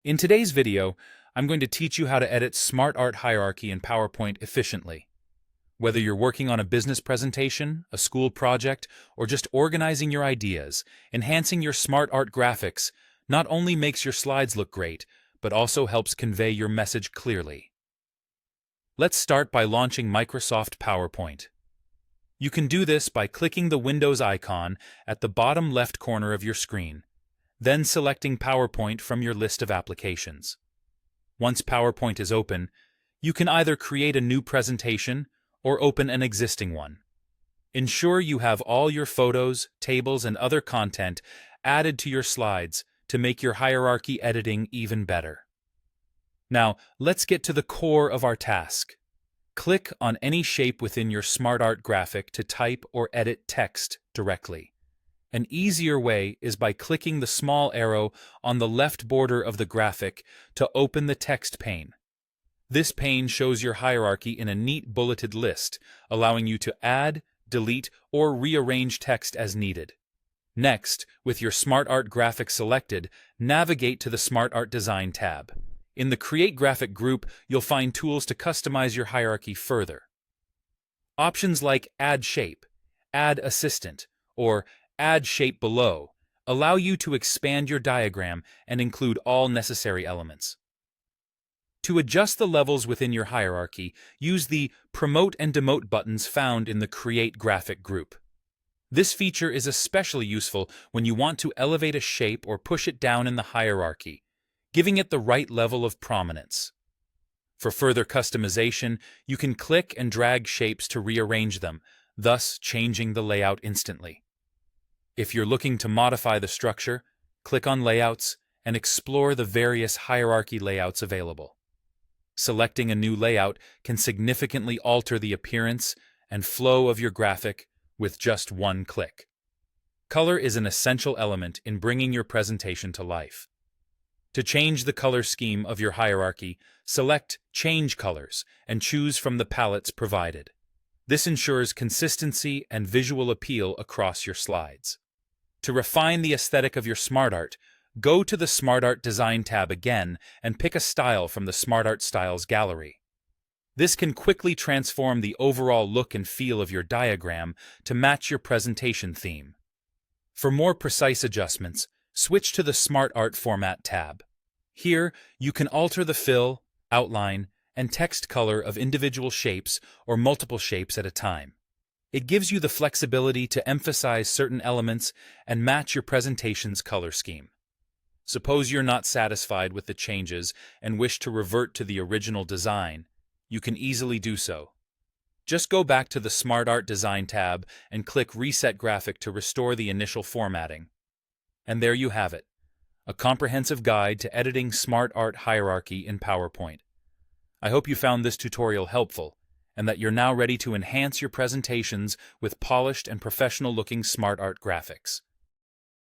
In today's video, I'm going to teach you how to edit Smartart hierarchy in PowerPoint efficiently. Whether you're working on a business presentation, a school project, or just organizing your ideas, enhancing your Smartart graphics not only makes your slides look great, but also helps convey your message clearly. Let's start by launching Microsoft PowerPoint. You can do this by clicking the Windows icon at the bottom left corner of your screen, then selecting PowerPoint from your list of applications. Once PowerPoint is open, you can either create a new presentation or open an existing one. Ensure you have all your photos, tables, and other content added to your slides to make your hierarchy editing even better. Now, let's get to the core of our task. Click on any shape within your Smartart graphic to type or edit text directly. An easier way is by clicking the small arrow on the left border of the graphic to open the text pane. This pane shows your hierarchy in a neat bulleted list, allowing you to add, delete, or rearrange text as needed. Next, with your Smartart graphic selected, navigate to the Smartart Design tab. In the Create Graphic group, you'll find tools to customize your hierarchy further. Options like Add Shape, Add Assistant, or Add Shape Below allow you to expand your diagram and include all necessary elements. To adjust the levels within your hierarchy, use the Promote and Demote buttons found in the Create Graphic group. This feature is especially useful when you want to elevate a shape or push it down in the hierarchy, giving it the right level of prominence. For further customization, you can click and drag shapes to rearrange them, thus changing the layout instantly. If you're looking to modify the structure, click on Layouts and explore the various hierarchy layouts available. Selecting a new layout can significantly alter the appearance and flow of your graphic with just one click. Color is an essential element in bringing your presentation to life. To change the color scheme of your hierarchy, select Change Colors and choose from the palettes provided. This ensures consistency and visual appeal across your slides. To refine the aesthetic of your Smartart, go to the Smartart Design tab again and pick a style from the Smartart Styles gallery. This can quickly transform the overall look and feel of your diagram to match your presentation theme. For more precise adjustments, switch to the Smartart Format tab. Here, you can alter the fill, outline, and text color of individual shapes or multiple shapes at a time. It gives you the flexibility to emphasize certain elements and match your presentation's color scheme. Suppose you're not satisfied with the changes and wish to revert to the original design. You can easily do so. Just go back to the Smartart Design tab and click Reset Graphic to restore the initial formatting. And there you have it, a comprehensive guide to editing Smartart hierarchy in PowerPoint. I hope you found this tutorial helpful and that you're now ready to enhance your presentations with polished and professional-looking Smartart graphics.